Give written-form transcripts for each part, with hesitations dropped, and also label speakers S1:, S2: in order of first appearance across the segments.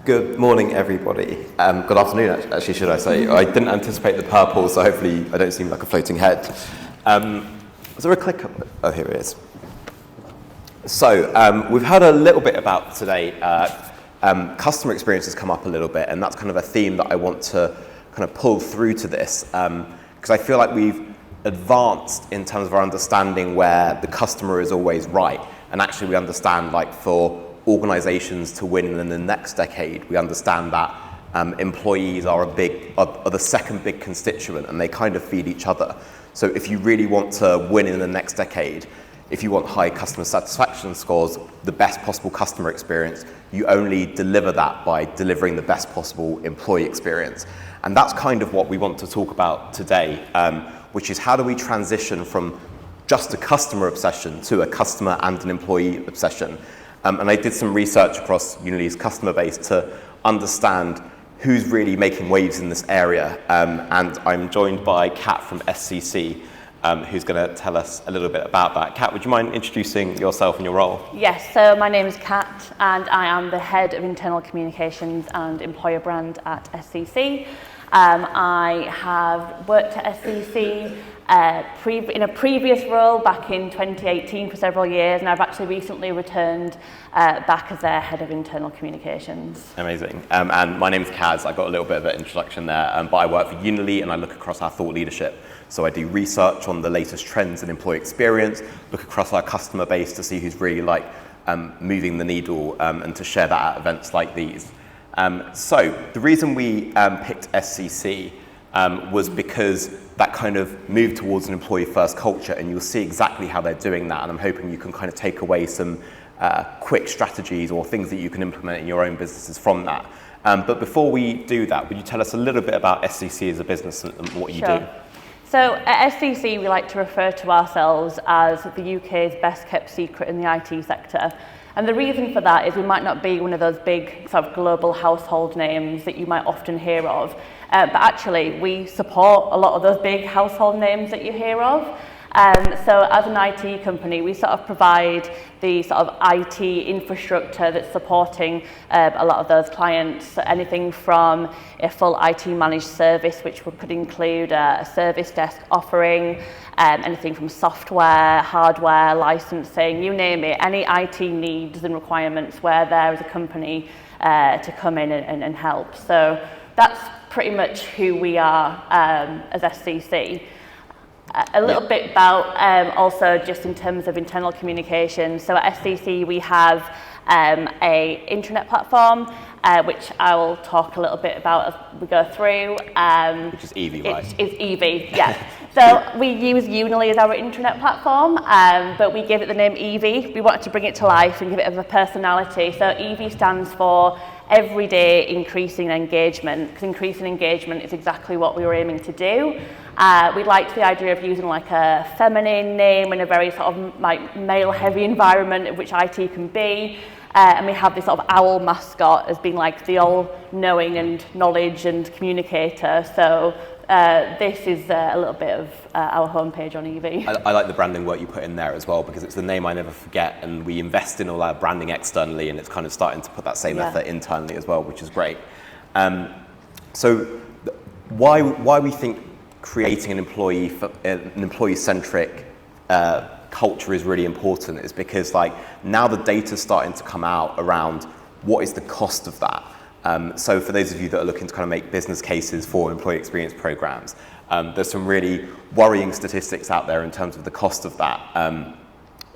S1: Good morning, everybody. Good afternoon, actually, should I say. I didn't anticipate the purple, so hopefully I don't seem like a floating head. Is there a clicker? Oh, here it is. So we've heard a little bit about today. Customer experience has come up a little bit, and that's kind of a theme that I want to kind of pull through to this, because I feel like we've advanced in terms of our understanding where the customer is always right. And actually we understand, like, for organizations to win in the next decade, we understand that employees are the second big constituent, and they kind of feed each other. So if you really want to win in the next decade, if you want high customer satisfaction scores, the best possible customer experience, you only deliver that by delivering the best possible employee experience. And that's kind of what we want to talk about today, which is how do we transition from just a customer obsession to a customer and an employee obsession. And I did some research across Unily's customer base to understand who's really making waves in this area. And I'm joined by Kat from SCC, who's going to tell us a little bit about that. Kat, would you mind introducing yourself and your role?
S2: Yes, so my name is Kat, and I am the Head of Internal Communications and Employer Brand at SCC. I have worked at SCC in a previous role back in 2018 for several years, and I've actually recently returned back as their Head of Internal Communications.
S1: Amazing. And my name's Kaz. I got a little bit of an introduction there, but I work for Unily and I look across our thought leadership. So I do research on the latest trends in employee experience, look across our customer base to see who's really moving the needle, and to share that at events like these. So the reason we picked SCC was because that kind of moved towards an employee-first culture, and you'll see exactly how they're doing that, and I'm hoping you can kind of take away some quick strategies or things that you can implement in your own businesses from that. But before we do that, would you tell us a little bit about SCC as a business and what you do?
S2: So at SCC, we like to refer to ourselves as the UK's best kept secret in the IT sector. And the reason for that is we might not be one of those big sort of global household names that you might often hear of, but actually we support a lot of those big household names that you hear of. So as an IT company, we sort of provide the sort of IT infrastructure that's supporting a lot of those clients, anything from a full IT managed service, which could include a service desk offering, anything from software, hardware, licensing, you name it, any IT needs and requirements, we're there as a company to come in and help. So that's pretty much who we are as SCC. A little bit about also just in terms of internal communication. So at SCC we have a intranet platform, which I will talk a little bit about as we go through.
S1: Which is Evie, right?
S2: It's Evie, yeah. So we use Unily as our intranet platform, but we give it the name Evie. We wanted to bring it to life and give it a personality. So Evie stands for everyday increasing engagement, because increasing engagement is exactly what we were aiming to do. We liked the idea of using like a feminine name in a very sort of like male-heavy environment of which IT can be. And we have this sort of owl mascot as being like the all-knowing and knowledge and communicator. So this is a little bit of our homepage on Evie.
S1: I like the branding work you put in there as well, because it's the name I never forget, and we invest in all our branding externally, and it's kind of starting to put that same effort internally as well, which is great. So why we think creating an employee-centric culture is really important is because now the data's starting to come out around what is the cost of that. So for those of you that are looking to kind of make business cases for employee experience programs, there's some really worrying statistics out there in terms of the cost of that.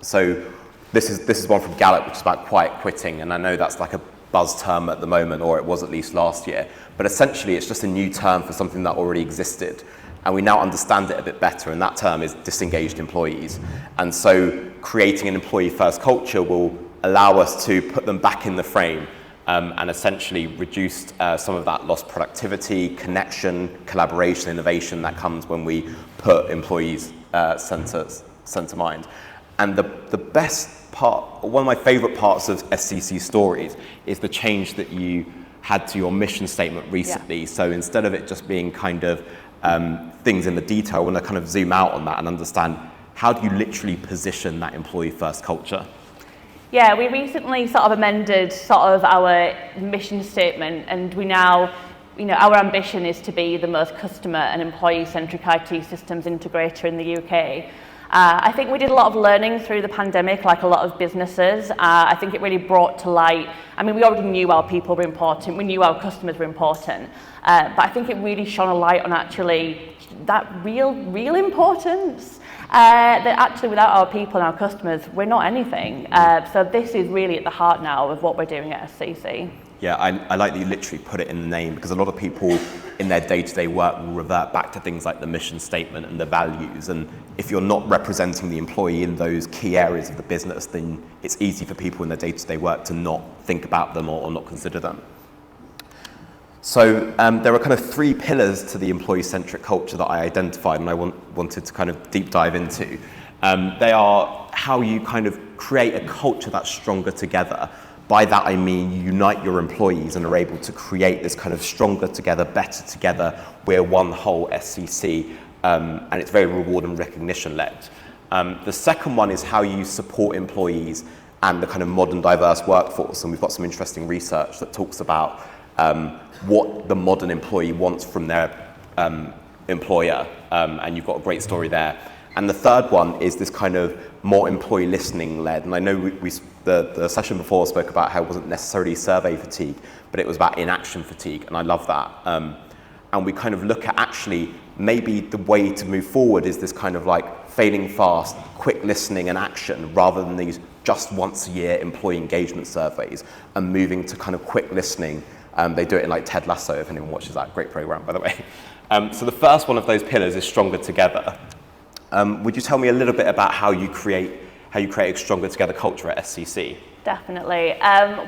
S1: So this is one from Gallup, which is about quiet quitting, and I know that's like a buzz term at the moment, or it was at least last year, but essentially it's just a new term for something that already existed. And we now understand it a bit better, and that term is disengaged employees. And so creating an employee-first culture will allow us to put them back in the frame, and essentially reduce some of that lost productivity, connection, collaboration, innovation that comes when we put employees center mind. And the best part, one of my favorite parts of SCC stories is the change that you had to your mission statement recently. Yeah. So instead of it just being kind of things in the detail, I want to kind of zoom out on that and understand, how do you literally position that employee-first culture?
S2: Yeah, we recently sort of amended sort of our mission statement, and we now, our ambition is to be the most customer and employee-centric IT systems integrator in the UK. I think we did a lot of learning through the pandemic, like a lot of businesses. I think it really brought to light, we already knew our people were important, we knew our customers were important, but I think it really shone a light on actually that real importance. That actually without our people and our customers, we're not anything. So this is really at the heart now of what we're doing at SCC.
S1: Yeah, I like that you literally put it in the name, because a lot of people in their day-to-day work will revert back to things like the mission statement and the values, and if you're not representing the employee in those key areas of the business, then it's easy for people in their day-to-day work to not think about them or not consider them. So there are kind of 3 pillars to the employee-centric culture that I identified and I wanted to kind of deep dive into. They are how you kind of create a culture that's stronger together. By that I mean you unite your employees and are able to create this kind of stronger together, better together, we're one whole SCC, and it's very reward and recognition led. The second one is how you support employees and the kind of modern diverse workforce, and we've got some interesting research that talks about what the modern employee wants from their employer, and you've got a great story there. And the third one is this kind of more employee listening led, and I know the session before spoke about how it wasn't necessarily survey fatigue, but it was about inaction fatigue, and I love that. And we kind of look at actually maybe the way to move forward is this kind of like failing fast, quick listening and action, rather than these just once a year employee engagement surveys, and moving to kind of quick listening. They do it in like Ted Lasso, if anyone watches that, great program, by the way. So the first one of those pillars is stronger together. Would you tell me a little bit about how you create a stronger together culture at SCC?
S2: Definitely.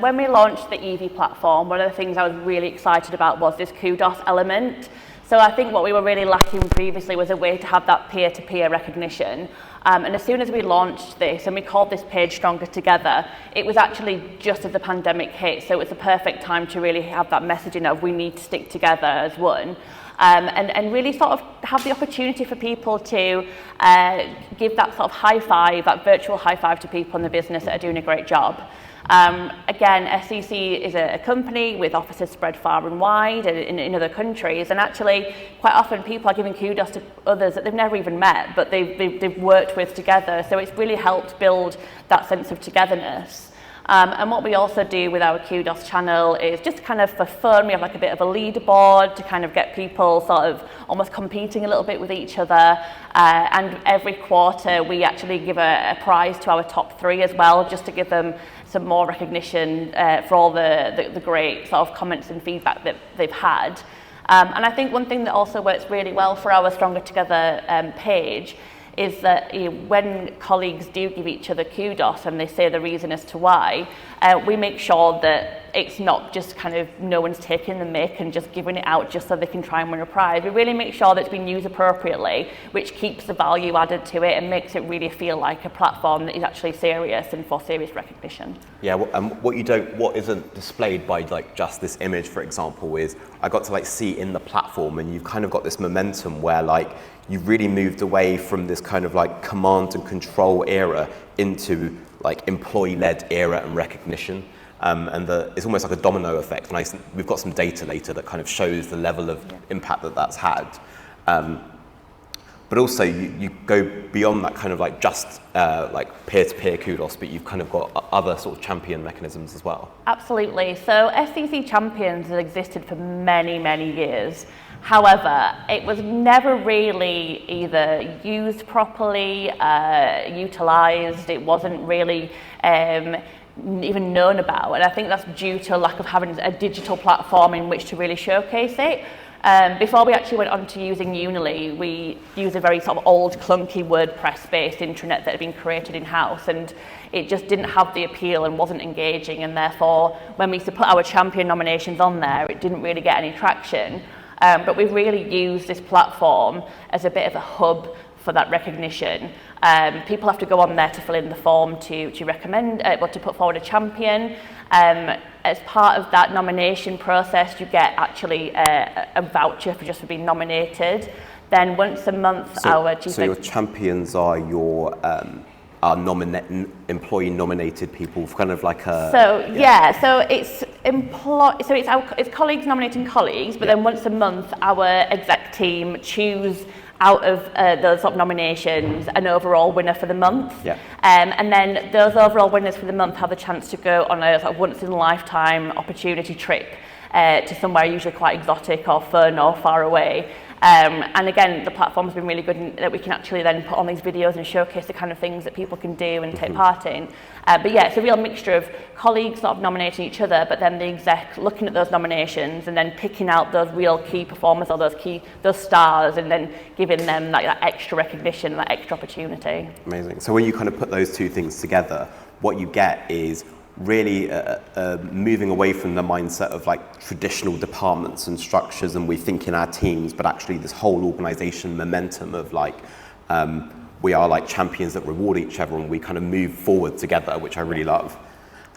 S2: When we launched the EV platform, one of the things I was really excited about was this kudos element. So I think what we were really lacking previously was a way to have that peer-to-peer recognition. And as soon as we launched this, and we called this page Stronger Together, it was actually just as the pandemic hit, so it was the perfect time to really have that messaging of we need to stick together as one. And really sort of have the opportunity for people to give that sort of high five, that virtual high five to people in the business that are doing a great job. Again, SCC is a company with offices spread far and wide in other countries, and actually quite often people are giving kudos to others that they've never even met, but they've worked with together, so it's really helped build that sense of togetherness. And what we also do with our kudos channel is just kind of for fun, we have like a bit of a leaderboard to kind of get people sort of almost competing a little bit with each other. And every quarter we actually give a prize to our top 3 as well, just to give them some more recognition for all the great sort of comments and feedback that they've had. And I think one thing that also works really well for our Stronger Together page is that when colleagues do give each other kudos and they say the reason as to why, we make sure that it's not just kind of no one's taking the mick and just giving it out just so they can try and win a prize. We really make sure that it's been used appropriately, which keeps the value added to it and makes it really feel like a platform that is actually serious and for serious recognition.
S1: Yeah, what isn't displayed by like just this image, for example, is I got to like see in the platform, and you've kind of got this momentum where like you've really moved away from this kind of like command and control era into like employee-led era and recognition. And it's almost like a domino effect. And we've got some data later that kind of shows the level of impact that that's had. But also you go beyond that kind of like just like peer-to-peer kudos, but you've kind of got other sort of champion mechanisms as well.
S2: Absolutely. So SCC Champions has existed for many, many years. However, it was never really either used properly, utilised, it wasn't really even known about, and I think that's due to a lack of having a digital platform in which to really showcase it. Before we actually went on to using Unily, we used a very sort of old, clunky WordPress-based intranet that had been created in-house, and it just didn't have the appeal and wasn't engaging, and therefore, when we used to put our champion nominations on there, it didn't really get any traction. But we've really used this platform as a bit of a hub for that recognition. People have to go on there to fill in the form to recommend, to put forward a champion. As part of that nomination process, you get actually a voucher for just for being nominated. Then once a month, our chief...
S1: So your champions are your are employee-nominated people, kind of like a...
S2: So it's colleagues nominating colleagues, but then once a month, our exec team choose out of those sort of nominations an overall winner for the month. And then those overall winners for the month have the chance to go on a sort of once-in-a-lifetime opportunity trip to somewhere usually quite exotic or fun or far away. And again, the platform's been really good in that we can actually then put on these videos and showcase the kind of things that people can do and take part in. But yeah, it's a real mixture of colleagues sort of nominating each other, but then the exec looking at those nominations and then picking out those real key performers or those stars, and then giving them like that extra recognition, that extra opportunity.
S1: Amazing. So when you kind of put those two things together, what you get is really moving away from the mindset of like traditional departments and structures, and we think in our teams, but actually this whole organization momentum of like we are like champions that reward each other, and we kind of move forward together, which I really love.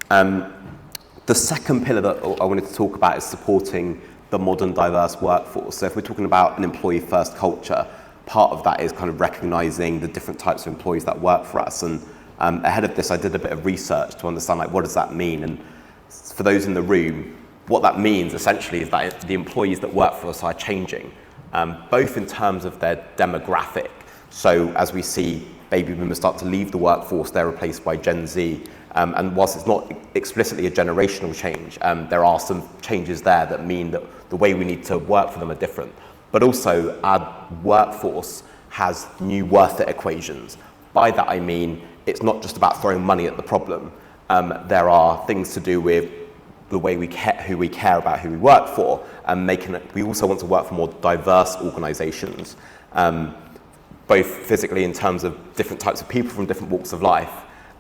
S1: The second pillar that I wanted to talk about is supporting the modern diverse workforce. So if we're talking about an employee first culture, part of that is kind of recognizing the different types of employees that work for us. And ahead of this, I did a bit of research to understand like what does that mean. And for those in the room, what that means essentially is that the employees that work for us are changing, both in terms of their demographic. So as we see baby boomers start to leave the workforce, they're replaced by Gen Z. And whilst it's not explicitly a generational change, there are some changes there that mean that the way we need to work for them are different. But also our workforce has new worth it equations. By that I mean, it's not just about throwing money at the problem. There are things to do with the way we care, who we care about, who we work for, and we also want to work for more diverse organizations, both physically in terms of different types of people from different walks of life,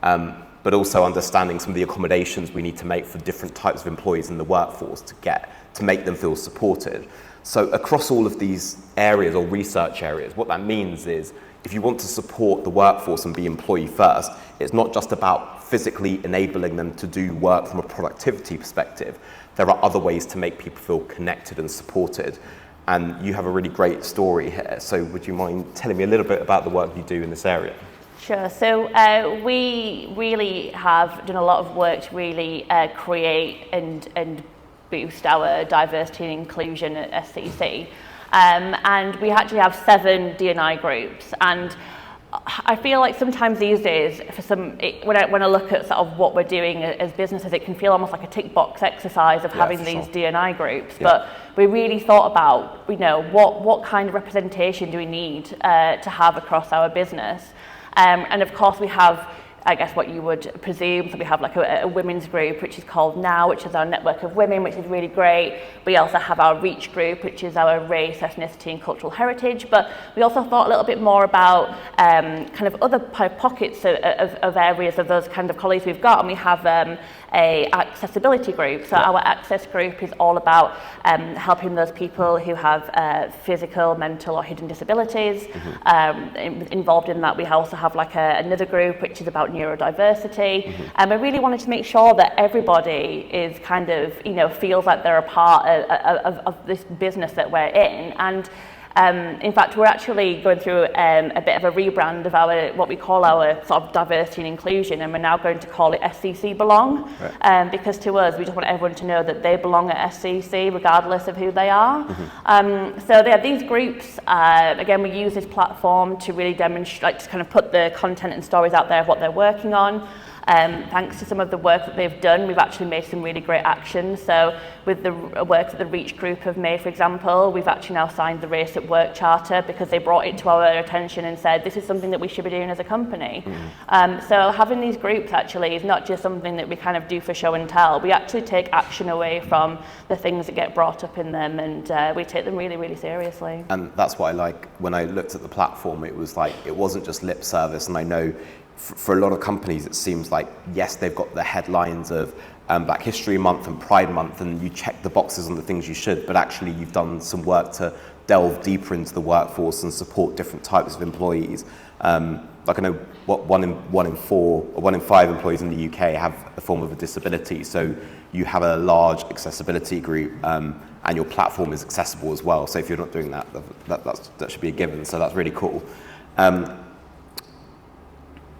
S1: but also understanding some of the accommodations we need to make for different types of employees in the workforce to make them feel supported. So across all of these areas or research areas, what that means is if you want to support the workforce and be employee first, it's not just about physically enabling them to do work from a productivity perspective. There are other ways to make people feel connected and supported. And you have a really great story here. So would you mind telling me a little bit about the work you do in this area?
S2: Sure. So we really have done a lot of work to really create and boost our diversity and inclusion at SCC. And we actually have 7 D&I groups. And I feel like sometimes these days, when I look at sort of what we're doing as businesses, it can feel almost like a tick box exercise of having these D&I groups. Yeah. But we really thought about, what kind of representation do we need to have across our business? And of course we have, I guess what you would presume, so we have like a women's group which is called Now, which is our network of women, which is really great. We also have our Reach group, which is our race, ethnicity and cultural heritage. But we also thought a little bit more about kind of other pockets of areas of those kind of colleagues we've got, and we have a accessibility group. So our access group is all about helping those people who have physical, mental or hidden disabilities. Involved in that, we also have like another group which is about neurodiversity. And we really wanted to make sure that everybody is kind of, feels like they're a part of this business that we're in. And in fact, we're actually going through a bit of a rebrand of what we call our sort of diversity and inclusion, and we're now going to call it SCC Belong, because to us, we just want everyone to know that they belong at SCC regardless of who they are. So these groups, again, we use this platform to really demonstrate, to kind of put the content and stories out there of what they're working on. Thanks to some of the work that they've done, we've actually made some really great actions. So with the work that the Reach group have made, for example, we've actually now signed the Race at Work Charter because they brought it to our attention and said, this is something that we should be doing as a company. So having these groups actually is not just something that we kind of do for show and tell. We actually take action away from the things that get brought up in them, and we take them really, really seriously. And
S1: that's what I like. When I looked at the platform, it was like, it wasn't just lip service. And I know for a lot of companies, it seems like, yes, they've got the headlines of Black History Month and Pride Month, and you check the boxes on the things you should, but actually you've done some work to delve deeper into the workforce and support different types of employees. Like I know one in 5 employees in the UK have a form of a disability, so you have a large accessibility group, and your platform is accessible as well. So if you're not doing that, that should be a given. So that's really cool.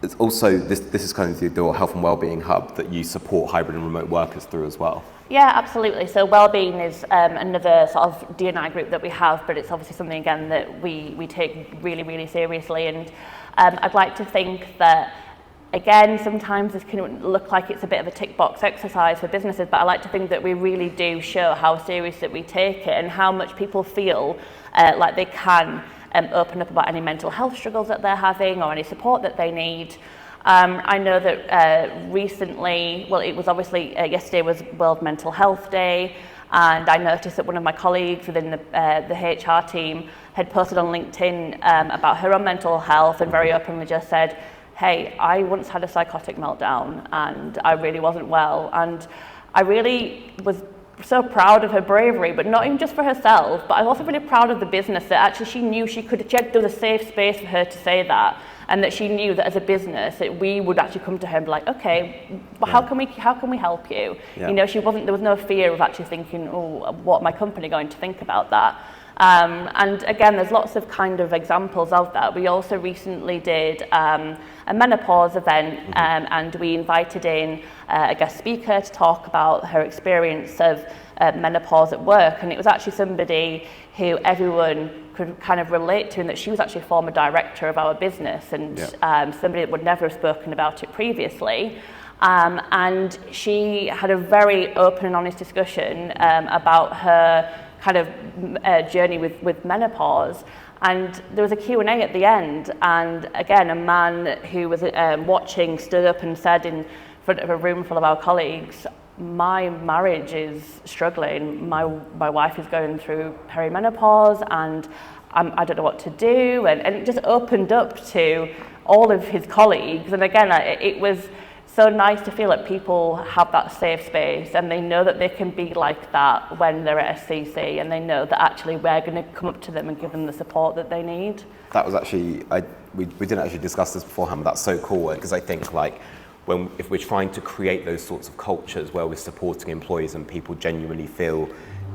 S1: it's also, this is kind of the health and wellbeing hub that you support hybrid and remote workers through as well.
S2: Yeah, absolutely. So wellbeing is another sort of D&I group that we have, but it's obviously something, again, that we take really, really seriously. And I'd like to think that, again, sometimes this can look like it's a bit of a tick box exercise for businesses, but I like to think that we really do show how serious that we take it and how much people feel like they can open up about any mental health struggles that they're having or any support that they need. I know that recently, well, it was obviously, yesterday was World Mental Health Day, and I noticed that one of my colleagues within the HR team had posted on LinkedIn about her own mental health and very openly just said, hey, I once had a psychotic meltdown and I really wasn't well. And I really was so proud of her bravery, but not even just for herself, but I'm also really proud of the business that actually she knew there was a safe space for her to say that, and that she knew that as a business that we would actually come to her and be like, okay, well, how can we help you?
S1: Yeah.
S2: You know, there was no fear of actually thinking, oh, what my company going to think about that? And again, there's lots of kind of examples of that. We also recently did a menopause event, and we invited in a guest speaker to talk about her experience of menopause at work. And it was actually somebody who everyone could kind of relate to, and that she was actually a former director of our business, and somebody that would never have spoken about it previously. And she had a very open and honest discussion about her kind of journey with menopause. And there was a Q&A at the end, and again, a man who was watching stood up and said in front of a room full of our colleagues, my marriage is struggling, my wife is going through perimenopause, and I don't know what to do, and it just opened up to all of his colleagues. And again, it was so nice to feel that people have that safe space and they know that they can be like that when they're at SCC, and they know that actually we're going to come up to them and give them the support that they need.
S1: That was actually, we didn't actually discuss this beforehand, but that's so cool, because I think like if we're trying to create those sorts of cultures where we're supporting employees and people genuinely feel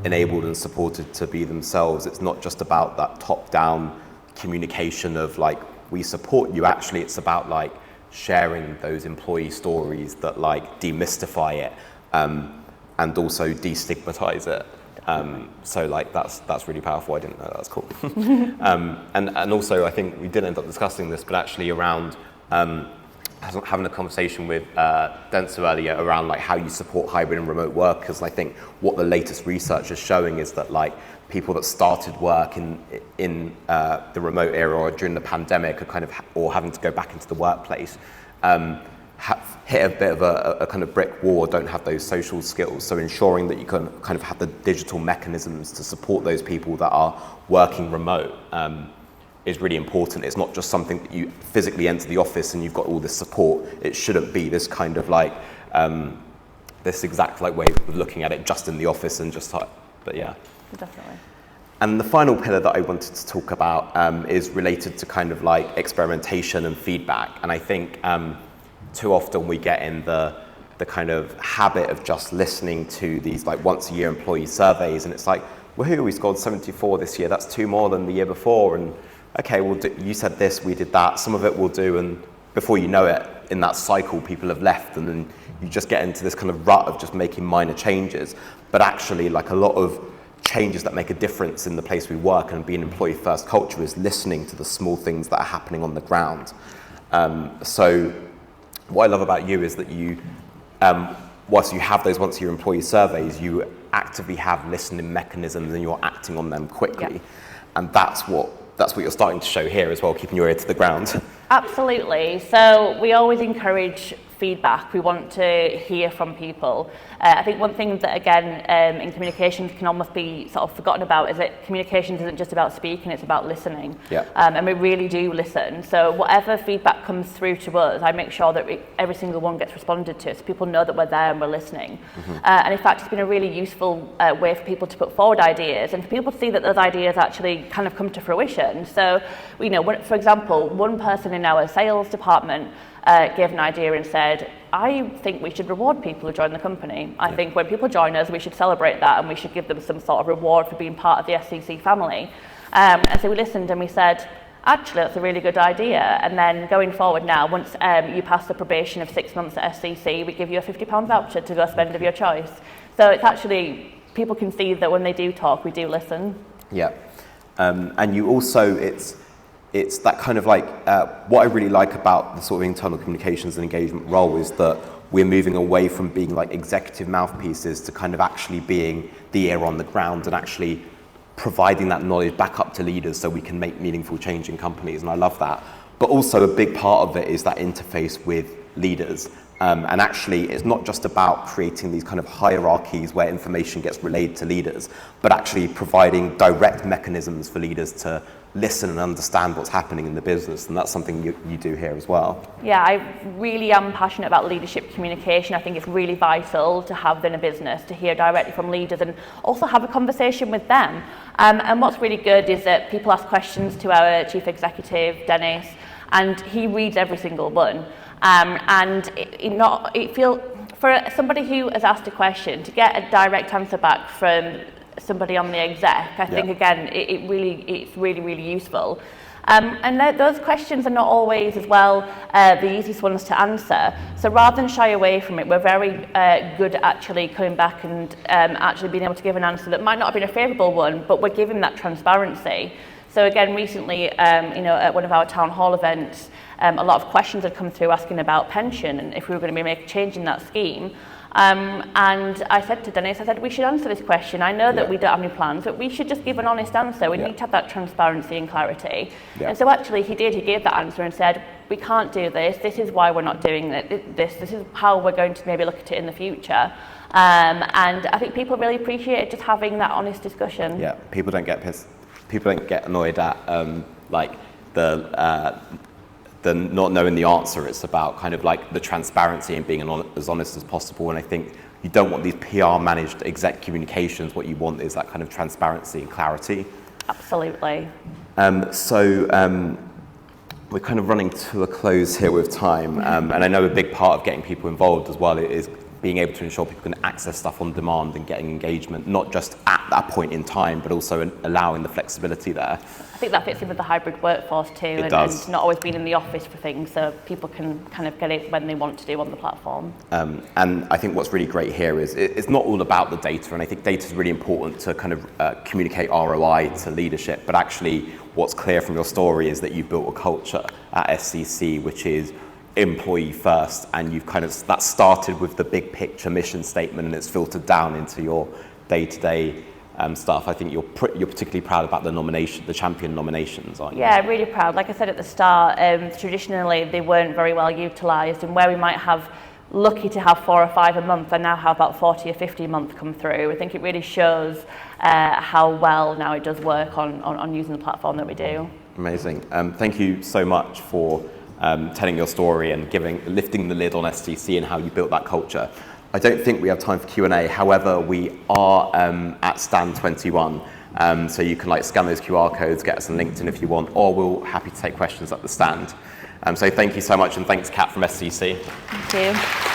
S1: enabled and supported to be themselves, it's not just about that top-down communication of like, we support you. Actually, it's about like sharing those employee stories that like demystify it and also destigmatize it. So like that's really powerful. I didn't know that was cool. And also I think we did end up discussing this, but actually around having a conversation with Denso earlier around like how you support hybrid and remote workers. I think what the latest research is showing is that like people that started work in the remote era or during the pandemic are kind of or having to go back into the workplace have hit a bit of a kind of brick wall, don't have those social skills. So ensuring that you can kind of have the digital mechanisms to support those people that are working remote is really important. It's not just something that you physically enter the office and you've got all this support. It shouldn't be this kind of like this exact like way of looking at it just in the office and just like, but yeah.
S2: Definitely.
S1: And the final pillar that I wanted to talk about is related to kind of like experimentation and feedback. And I think too often we get in the kind of habit of just listening to these like once a year employee surveys, and it's like, woohoo, we scored 74 this year, that's 2 more than the year before, and okay, you said this, we did that, some of it we'll do, and before you know it, in that cycle, people have left, and then you just get into this kind of rut of just making minor changes. But actually, like a lot of changes that make a difference in the place we work and being employee first culture is listening to the small things that are happening on the ground. So what I love about you is that you, whilst you have those once a year employee surveys, you actively have listening mechanisms and you're acting on them quickly. Yep. And that's what you're starting to show here as well, keeping your ear to the ground. Absolutely. So we always encourage feedback. We want to hear from people. I think one thing that, again, in communications can almost be sort of forgotten about is that communications isn't just about speaking, it's about listening. Yeah. And we really do listen. So whatever feedback comes through to us, I make sure that every single one gets responded to, so people know that we're there and we're listening. Mm-hmm. And in fact, it's been a really useful way for people to put forward ideas and for people to see that those ideas actually kind of come to fruition. So, you know, for example, one person in our sales department gave an idea and said, I think we should reward people who join the company. I think when people join us, we should celebrate that and we should give them some sort of reward for being part of the SCC family. And so we listened and we said,
S2: actually, that's a really good idea. And then going forward now, once you pass the probation of 6 months at SCC, we give you a £50 voucher to go spend of your choice. So it's actually, people can see that when they do talk, we do listen.
S1: Yeah. And you also, it's that kind of like, what I really like about the sort of internal communications and engagement role is that we're moving away from being like executive mouthpieces to kind of actually being the ear on the ground and actually providing that knowledge back up to leaders so we can make meaningful change in companies, and I love that. But also a big part of it is that interface with leaders. And actually, it's not just about creating these kind of hierarchies where information gets relayed to leaders, but actually providing direct mechanisms for leaders to listen and understand what's happening in the business, and that's something you do here as well.
S2: Yeah, I really am passionate about leadership communication. I think it's really vital to have in a business, to hear directly from leaders and also have a conversation with them. And what's really good is that people ask questions to our chief executive, Dennis, and he reads every single one. And it feels, for somebody who has asked a question, to get a direct answer back from somebody on the exec, I think again, it's really useful. And those questions are not always as well the easiest ones to answer. So rather than shy away from it, we're very good at actually coming back and actually being able to give an answer that might not have been a favourable one, but we're giving that transparency. So again, recently, at one of our town hall events, a lot of questions had come through asking about pension and if we were going to be making a change in that scheme. And I said to Dennis, we should answer this question. I know that we don't have any plans, but we should just give an honest answer. We need to have that transparency and clarity. And so actually he gave that answer and said, we can't do this. This is why we're not doing this. This is how we're going to maybe look at it in the future. And I think people really appreciate just having that honest discussion. Yeah,
S1: people don't get pissed. People don't get annoyed at the not knowing the answer. It's about kind of like the transparency and being as honest as possible. And I think you don't want these PR managed exec communications. What you want is that kind of transparency and clarity.
S2: Absolutely.
S1: We're kind of running to a close here with time. And I know a big part of getting people involved as well is being able to ensure people can access stuff on demand and getting engagement, not just at that point in time, but also allowing the flexibility there.
S2: I think that fits in with the hybrid workforce too, and not always being in the office for things, so people can kind of get it when they want to do on the platform.
S1: And I think what's really great here is it's not all about the data, and I think data is really important to kind of communicate ROI to leadership, but actually what's clear from your story is that you've built a culture at SCC which is employee first, and you've kind of, that started with the big picture mission statement and it's filtered down into your day-to-day stuff. I think you're particularly proud about the champion nominations, aren't you? Yeah,
S2: really proud. Like I said at the start, traditionally they weren't very well utilised, and where we might have lucky to have 4 or 5 a month, and now have about 40 or 50 a month come through. I think it really shows how well now it does work on using the platform that we do.
S1: Amazing. Thank you so much for telling your story and lifting the lid on SCC and how you built that culture. I don't think we have time for Q&A. However, we are at stand 21, so you can scan those QR codes, get us on LinkedIn if you want, or we're happy to take questions at the stand. So thank you so much, and thanks Kat from SCC.
S2: Thank you.